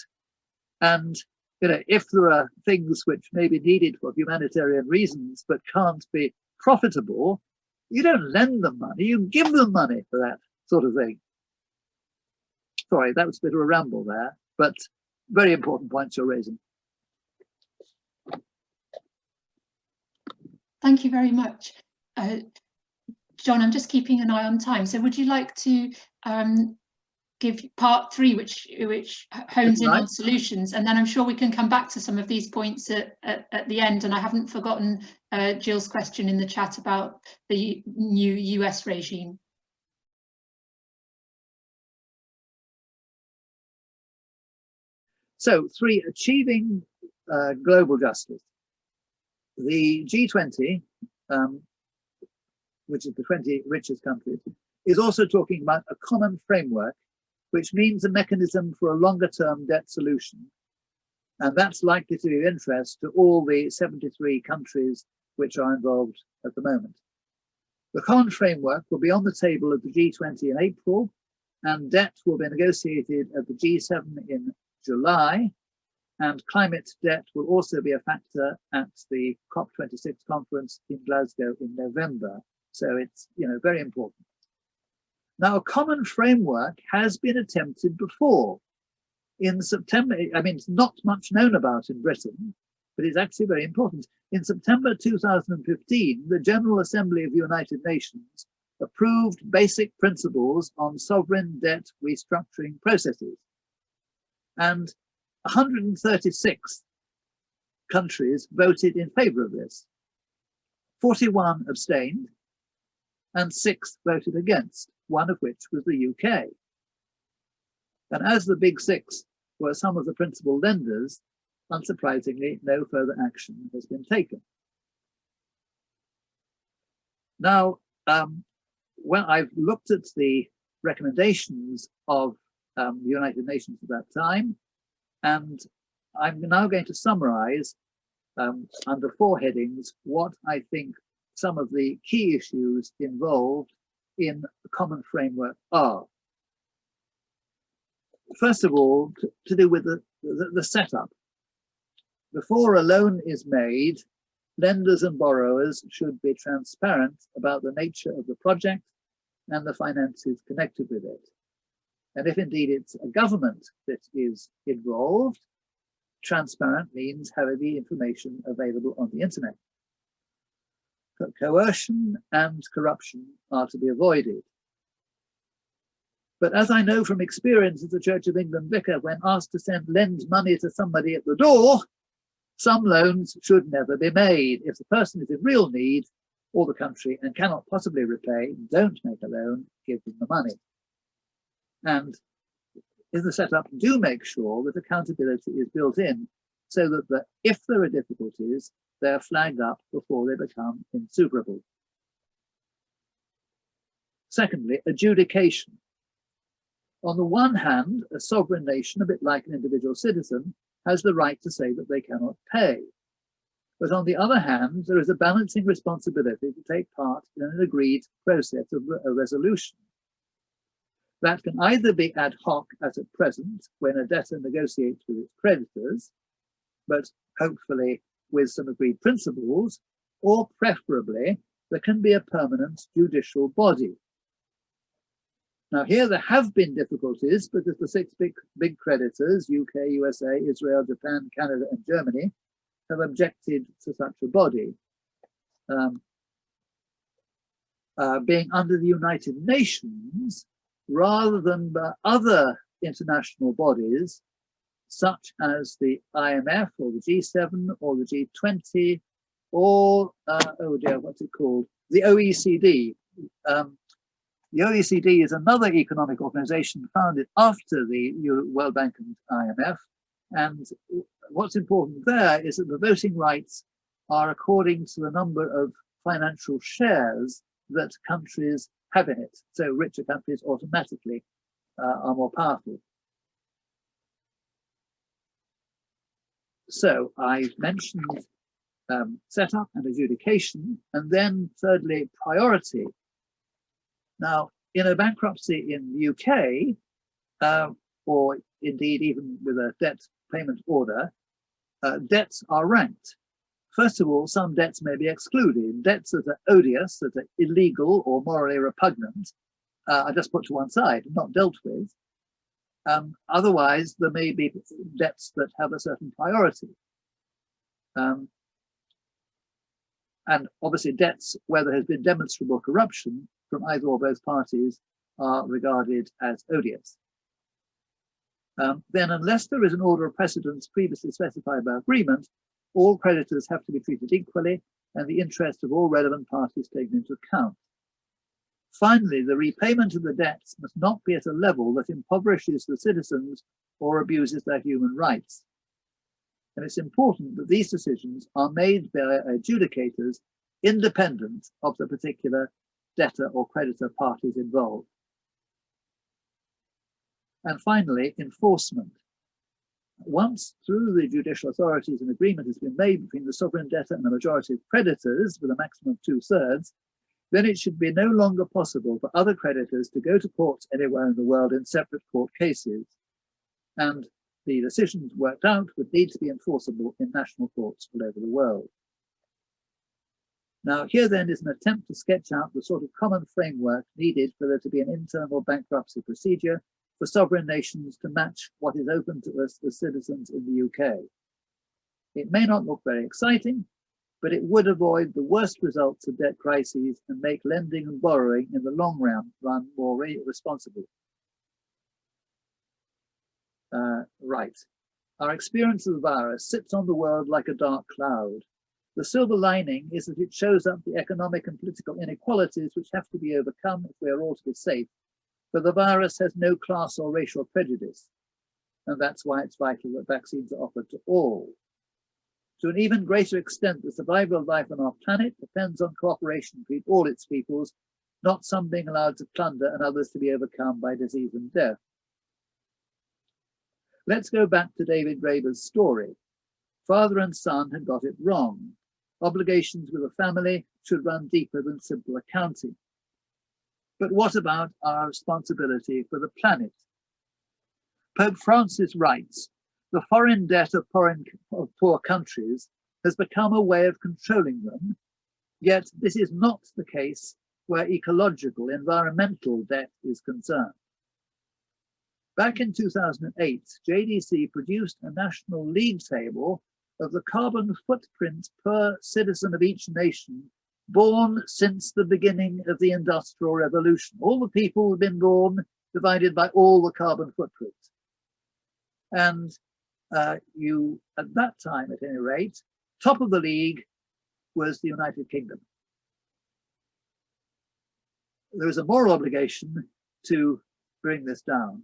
And you know, if there are things which may be needed for humanitarian reasons but can't be profitable, you don't lend them money, you give them money for that sort of thing. Sorry, that was a bit of a ramble there, but very important points you're raising. Thank you very much. John, I'm just keeping an eye on time. So would you like to give part 3, which hones in on solutions, and then I'm sure we can come back to some of these points at the end. And I haven't forgotten Jill's question in the chat about the new US regime. So 3, achieving global justice. The G20, which is the 20 richest countries, is also talking about a common framework, which means a mechanism for a longer-term debt solution. And that's likely to be of interest to all the 73 countries which are involved at the moment. The common framework will be on the table at the G20 in April, and debt will be negotiated at the G7 in July, and climate debt will also be a factor at the COP26 conference in Glasgow in November. So it's, you know, very important. Now, a common framework has been attempted before. In September, I mean, it's not much known about in Britain, but it's actually very important. In September 2015, the General Assembly of the United Nations approved basic principles on sovereign debt restructuring processes. And 136 countries voted in favor of this. 41 abstained, and 6 voted against, one of which was the UK. And as the big 6 were some of the principal lenders, unsurprisingly, no further action has been taken. Now, when I've looked at the recommendations of the United Nations at that time, and I'm now going to summarize under 4 headings what I think some of the key issues involved in the common framework are. First of all, to do with the setup. Before a loan is made, lenders and borrowers should be transparent about the nature of the project and the finances connected with it. And if indeed it's a government that is involved, transparent means having the information available on the internet. Coercion and corruption are to be avoided. But as I know from experience as a Church of England vicar, when asked to lend money to somebody at the door, some loans should never be made. If the person is in real need or the country and cannot possibly repay, don't make a loan, give them the money. And in the setup, do make sure that accountability is built in so that if there are difficulties, they're flagged up before they become insuperable. Secondly, adjudication. On the one hand, a sovereign nation, a bit like an individual citizen, has the right to say that they cannot pay. But on the other hand, there is a balancing responsibility to take part in an agreed process of a resolution. That can either be ad hoc as at present, when a debtor negotiates with its creditors, but hopefully with some agreed principles, or preferably, there can be a permanent judicial body. Now here there have been difficulties because the 6 big creditors, UK, USA, Israel, Japan, Canada, and Germany, have objected to such a body. being under the United Nations rather than by other international bodies such as the IMF or the G7 or the G20 or, oh dear, what's it called? The OECD. The OECD is another economic organization founded after the World Bank and IMF. And what's important there is that the voting rights are according to the number of financial shares that countries have in it. So richer countries automatically are more powerful. So I mentioned setup and adjudication, and then thirdly, priority. Now, in a bankruptcy in the UK, or indeed even with a debt payment order, debts are ranked. First of all, some debts may be excluded. Debts that are odious, that are illegal or morally repugnant, are just put to one side, not dealt with. Otherwise, there may be debts that have a certain priority. And obviously debts where there has been demonstrable corruption from either or both parties are regarded as odious. Then unless there is an order of precedence previously specified by agreement, all creditors have to be treated equally and the interest of all relevant parties taken into account. Finally, the repayment of the debts must not be at a level that impoverishes the citizens or abuses their human rights. And it's important that these decisions are made by adjudicators independent of the particular debtor or creditor parties involved. And finally, enforcement. Once through the judicial authorities an agreement has been made between the sovereign debtor and the majority of creditors with a maximum of 2/3, then it should be no longer possible for other creditors to go to court anywhere in the world in separate court cases. And the decisions worked out would need to be enforceable in national courts all over the world. Now, here then is an attempt to sketch out the sort of common framework needed for there to be an internal bankruptcy procedure for sovereign nations to match what is open to us as citizens in the UK. It may not look very exciting, but it would avoid the worst results of debt crises and make lending and borrowing in the long run more responsible. Right. Our experience of the virus sits on the world like a dark cloud. The silver lining is that it shows up the economic and political inequalities which have to be overcome if we are all to be safe. But the virus has no class or racial prejudice, and that's why it's vital that vaccines are offered to all. To an even greater extent, the survival of life on our planet depends on cooperation between all its peoples, not some being allowed to plunder and others to be overcome by disease and death. Let's go back to David Graeber's story. Father and son had got it wrong. Obligations with a family should run deeper than simple accounting. But what about our responsibility for the planet? Pope Francis writes, the foreign debt of poor countries has become a way of controlling them, yet this is not the case where ecological, environmental debt is concerned. Back in 2008, JDC produced a national league table of the carbon footprint per citizen of each nation born since the beginning of the Industrial Revolution. All the people who have been born divided by all the carbon footprint. And you, at that time at any rate, top of the league was the United Kingdom. There is a moral obligation to bring this down.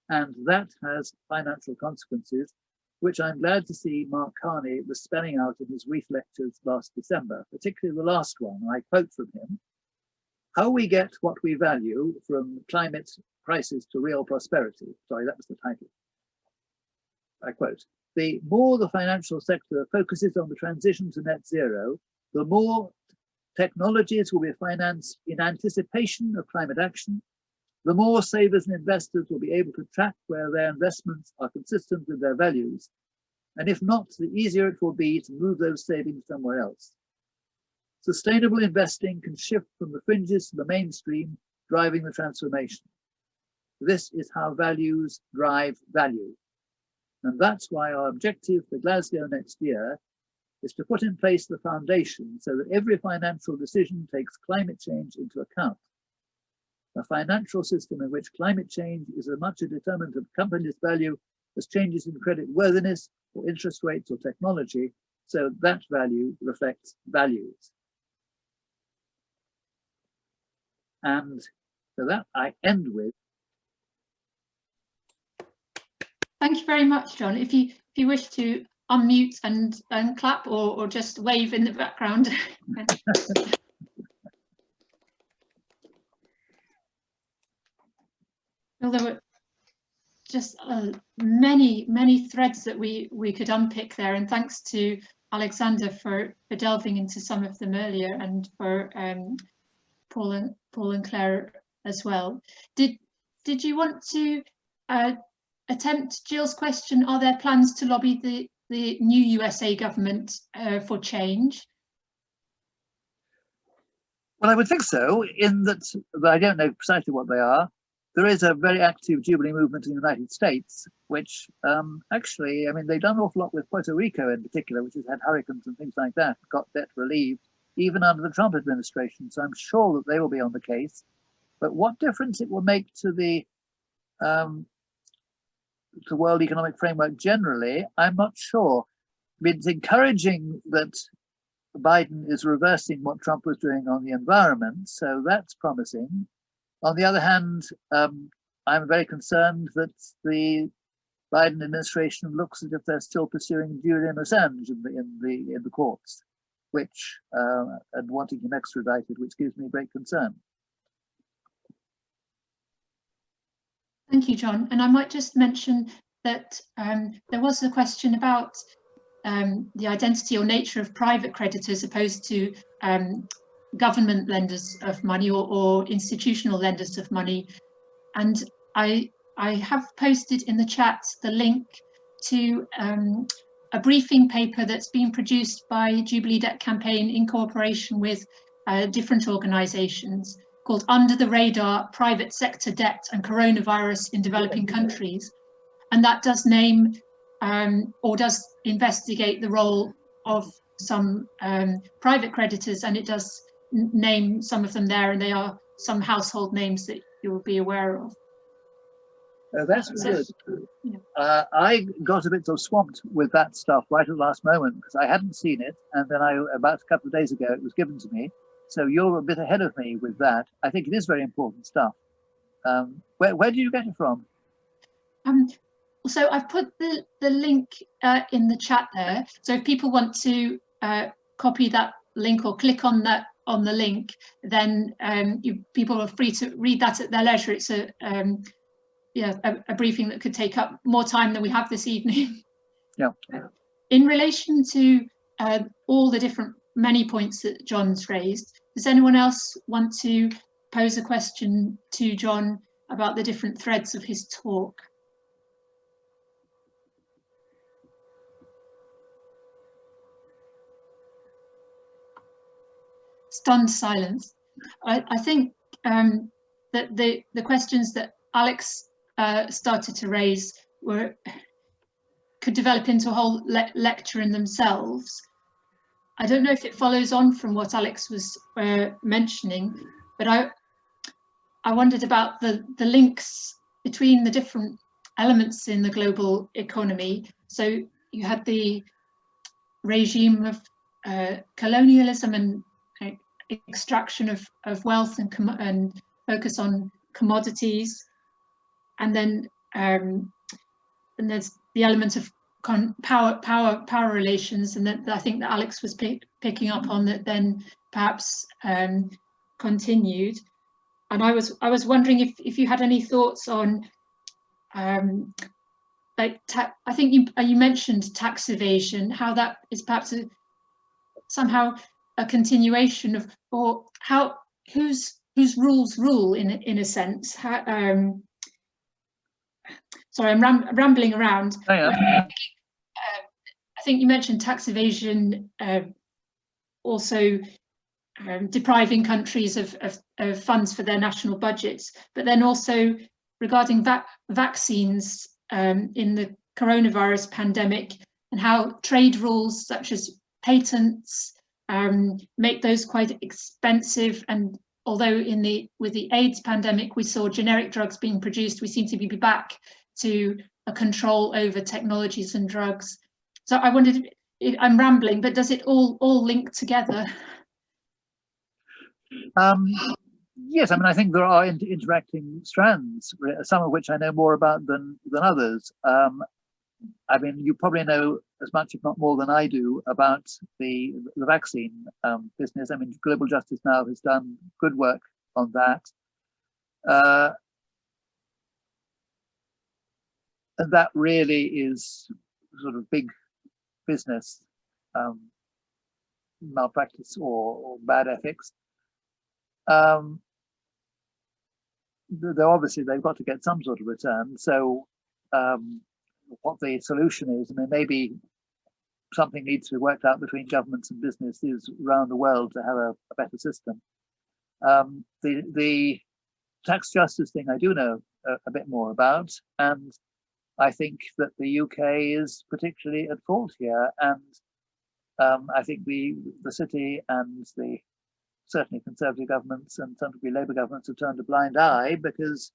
And that has financial consequences, which I'm glad to see Mark Carney was spelling out in his Reef lectures last December, particularly the last one. I quote from him, how we get what we value from climate crisis to real prosperity. Sorry, that was the title. I quote, the more the financial sector focuses on the transition to net zero, the more technologies will be financed in anticipation of climate action, the more savers and investors will be able to track where their investments are consistent with their values. And if not, the easier it will be to move those savings somewhere else. Sustainable investing can shift from the fringes to the mainstream, driving the transformation. This is how values drive value. And that's why our objective for Glasgow next year is to put in place the foundation so that every financial decision takes climate change into account. A financial system in which climate change is as much a determinant of companies' value as changes in credit worthiness or interest rates or technology, so that value reflects values. And so that I end with. Thank you very much, John. If you wish to unmute and clap or just wave in the background. Well, there were just many threads that we could unpick there, and thanks to Alexander for delving into some of them earlier, and for Paul and Claire as well. Did you want to attempt Jill's question? Are there plans to lobby the new USA government for change? Well, I would think so, in that, but I don't know precisely what they are. There is a very active Jubilee movement in the United States, which actually, I mean, they've done an awful lot with Puerto Rico in particular, which has had hurricanes and things like that, got debt relieved, even under the Trump administration. So I'm sure that they will be on the case. But what difference it will make to the World Economic Framework generally, I'm not sure. I mean, it's encouraging that Biden is reversing what Trump was doing on the environment, so that's promising. On the other hand, I'm very concerned that the Biden administration looks as if they're still pursuing Julian Assange in the courts, which and wanting him extradited, which gives me great concern. Thank you, John. And I might just mention that there was a question about the identity or nature of private creditors opposed to government lenders of money or institutional lenders of money. And I have posted in the chat the link to a briefing paper that's been produced by Jubilee Debt Campaign in cooperation with different organisations, called Under the Radar: Private Sector Debt and Coronavirus in Developing Countries. And that does name or does investigate the role of some private creditors, and it does name some of them there, and they are some household names that you will be aware of. That's good. Yeah. I got a bit sort of swamped with that stuff right at the last moment because I hadn't seen it, and then about a couple of days ago it was given to me. So you're a bit ahead of me with that. I think it is very important stuff. Where did you get it from? So I've put the link in the chat there. So if people want to copy that link or click on the link, then people are free to read that at their leisure. It's a briefing that could take up more time than we have this evening. Yeah. In relation to all the many points that John's raised, does anyone else want to pose a question to John about the different threads of his talk? Stunned silence. I think that the questions that Alex started to raise could develop into a whole lecture in themselves. I don't know if it follows on from what Alex was mentioning, but I wondered about the links between the different elements in the global economy. So you had the regime of colonialism and extraction of wealth and focus on commodities, and then there's the element of power relations, and that I think that Alex was picking up on, that then perhaps continued. And I was wondering if you had any thoughts on I think you mentioned tax evasion, how that is perhaps somehow a continuation of, or how whose rules rule in a sense. Sorry, I'm rambling around. Oh, yeah. I think you mentioned tax evasion, also depriving countries of funds for their national budgets, but then also regarding vaccines in the coronavirus pandemic, and how trade rules such as patents, make those quite expensive. And although with the AIDS pandemic, we saw generic drugs being produced, we seem to be back to a control over technologies and drugs. So I wondered, I'm rambling, but does it all link together? Yes, I mean, I think there are interacting strands, some of which I know more about than others. I mean, you probably know as much, if not more, than I do about the vaccine business. I mean, Global Justice now has done good work on that. And that really is sort of big business malpractice or bad ethics. Though obviously they've got to get some sort of return. So what the solution is, I mean, maybe something needs to be worked out between governments and businesses around the world to have a better system. The tax justice thing I do know a bit more about, and I think that the UK is particularly at fault here. And I think the city and the certainly Conservative governments and some degree Labour governments have turned a blind eye because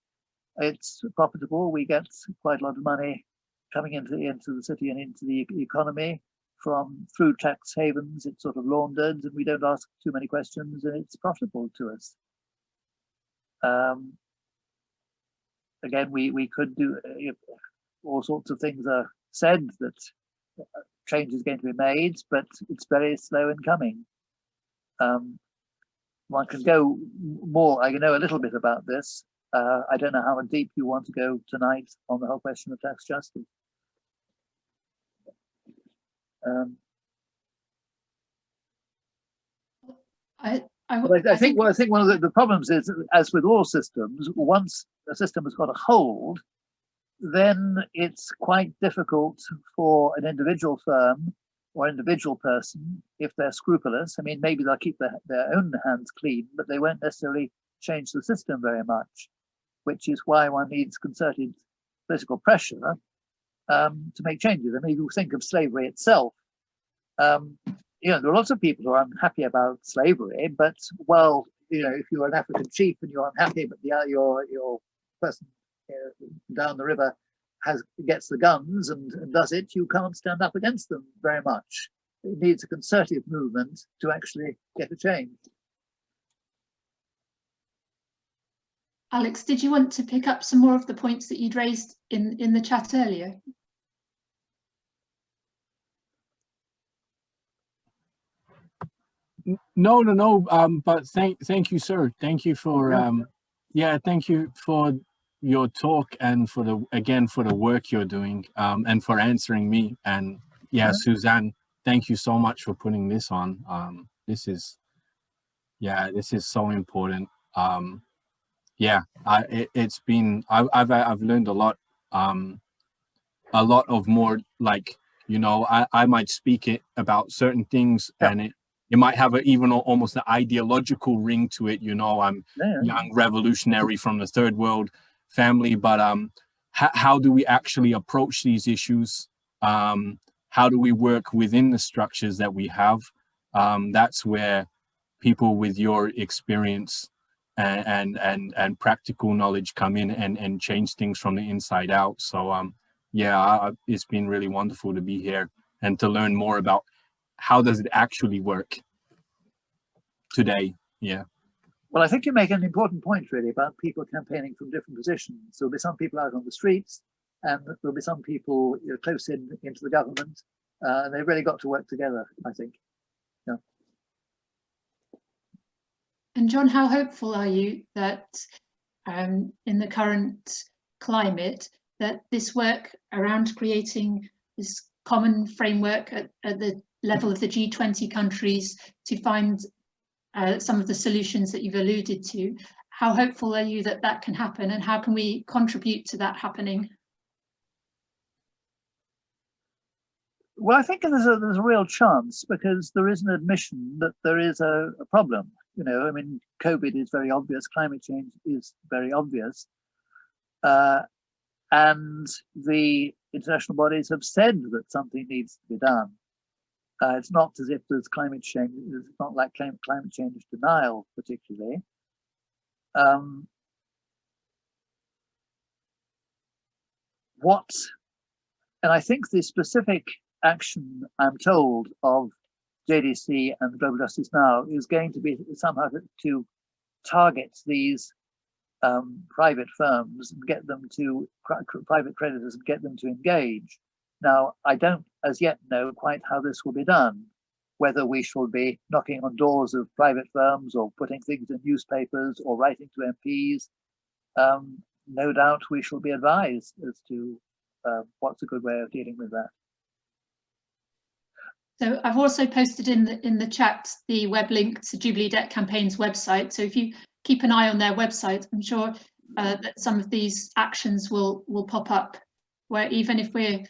it's profitable. We get quite a lot of money coming into the city and into the economy through tax havens. It's sort of laundered, and we don't ask too many questions, and it's profitable to us. Again, we could do all sorts of things are said that change is going to be made, but it's very slow in coming. One can go more. I know a little bit about this. I don't know how deep you want to go tonight on the whole question of tax justice. I think one of the problems is, as with all systems, once a system has got a hold, then it's quite difficult for an individual firm or individual person, if they're scrupulous. I mean, maybe they'll keep their own hands clean, but they won't necessarily change the system very much, which is why one needs concerted political pressure to make changes. I mean, you think of slavery itself. You know, there are lots of people who are unhappy about slavery, but well, you know, if you're an African chief and you're unhappy, but your person down the river gets the guns and does it, you can't stand up against them very much. It needs a concerted movement to actually get a change. Alex, did you want to pick up some more of the points that you'd raised in the chat earlier? No. But thank you, sir. Thank you for thank you for your talk and for the work you're doing and for answering me. And Suzanne, thank you so much for putting this on. This is so important. It's been I've learned a lot of more, like, you know, I might speak it about certain things and it might have even almost an ideological ring to it. You know, I'm young revolutionary from the third world family, but how do we actually approach these issues? How do we work within the structures that we have? That's where people with your experience and practical knowledge come in and change things from the inside out. So it's been really wonderful to be here and to learn more about how does it actually work today. Well, I think you make an important point, really, about people campaigning from different positions. There'll be some people out on the streets, and there'll be some people, you know, close into the government, and they've really got to work together, I think. Yeah. And John, how hopeful are you that in the current climate, that this work around creating this common framework at the level of the G20 countries to find some of the solutions that you've alluded to, how hopeful are you that that can happen, and how can we contribute to that happening? Well, I think there's a real chance, because there is an admission that there is a problem. You know, I mean, COVID is very obvious, climate change is very obvious, and the international bodies have said that something needs to be done. It's not as if there's climate change. It's not like climate change denial, particularly. And I think the specific action, I'm told, of JDC and Global Justice Now is going to be somehow to target these private firms and get them to, private creditors, and get them to engage. Now, I don't as yet know quite how this will be done, whether we shall be knocking on doors of private firms or putting things in newspapers or writing to MPs. No doubt we shall be advised as to what's a good way of dealing with that. So I've also posted in the chat the web link to Jubilee Debt Campaign's website. So if you keep an eye on their website, I'm sure that some of these actions will pop up, where even if we're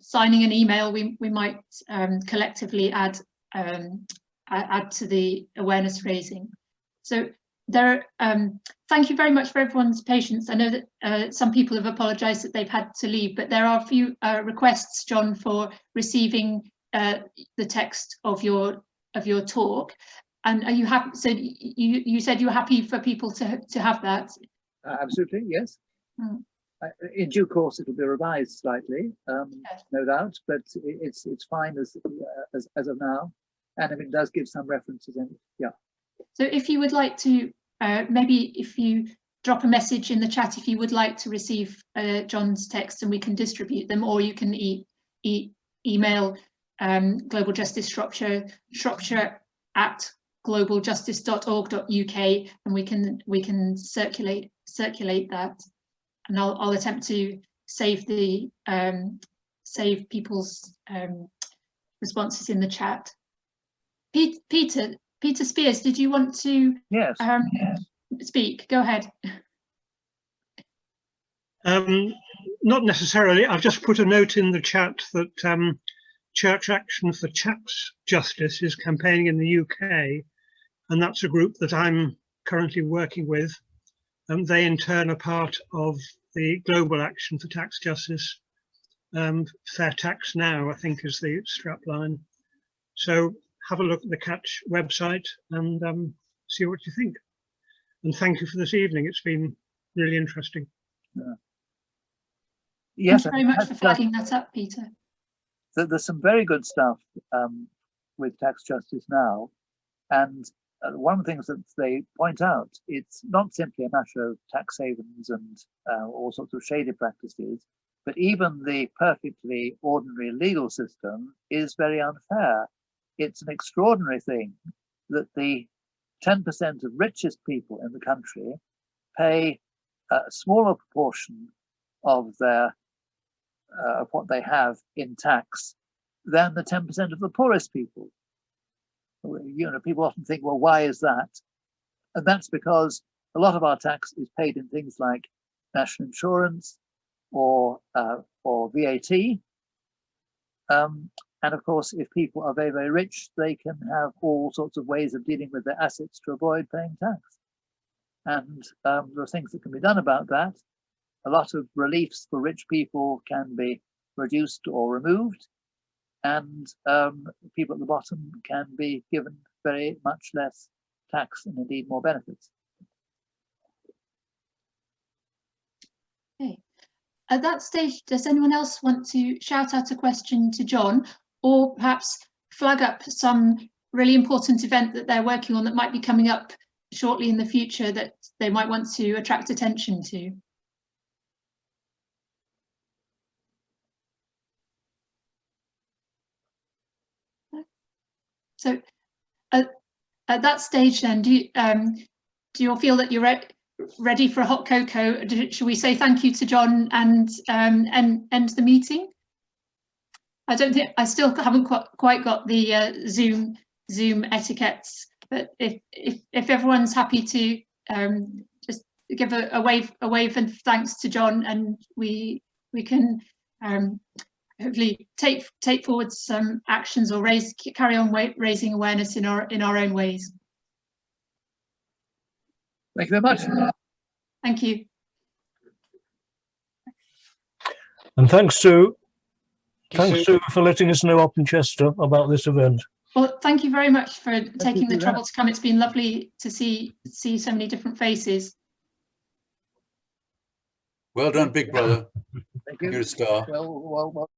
signing an email, we might collectively add to the awareness raising. So there, thank you very much for everyone's patience. I know that some people have apologised that they've had to leave, but there are a few requests, John, for receiving the text of your talk. And are you happy? So you said you were happy for people to have that. Absolutely, yes. In due course, it'll be revised slightly, Yes. no doubt, but it's fine as of now, and it does give some references in it. Yeah. So if you would like to, maybe if you drop a message in the chat, if you would like to receive John's text, and we can distribute them, or you can email Global Justice Shropshire at globaljustice.org.uk, and we can circulate that. And I'll attempt to save people's responses in the chat. Peter Spears, did you want to speak? Go ahead. Not necessarily. I've just put a note in the chat that Church Action for Tax Justice is campaigning in the UK, and that's a group that I'm currently working with. They in turn are part of the Global Action for Tax Justice. Fair Tax Now, I think, is the strapline. So have a look at the Catch website and see what you think. And thank you for this evening. It's been really interesting. Yes, thank you very much for flagging that up, Peter. There's some very good stuff with Tax Justice Now, and one of the things that they point out, it's not simply a matter of tax havens and all sorts of shady practices, but even the perfectly ordinary legal system is very unfair. It's an extraordinary thing that the 10% of richest people in the country pay a smaller proportion of their of what they have in tax than the 10% of the poorest people. You know, people often think, well, why is that? And that's because a lot of our tax is paid in things like national insurance or VAT. And of course, if people are very, very rich, they can have all sorts of ways of dealing with their assets to avoid paying tax. And there are things that can be done about that. A lot of reliefs for rich people can be reduced or removed, and people at the bottom can be given very much less tax and indeed more benefits. Okay. At that stage, does anyone else want to shout out a question to John, or perhaps flag up some really important event that they're working on that might be coming up shortly in the future that they might want to attract attention to? So at that stage then, do you all feel that you're ready for a hot cocoa? Should we say thank you to John and end the meeting? I don't think, I still haven't quite got the Zoom etiquettes, but if everyone's happy to just give a wave and thanks to John, and we can hopefully take forward some actions or carry on raising awareness in our own ways. Thank you very much. Thank you. And thanks to Thanks, Sue, for letting us know up in Chester about this event. Well, thank you very much for taking the trouble to come. It's been lovely to see so many different faces. Well done, Big Brother. Thank you. You're a star. Well.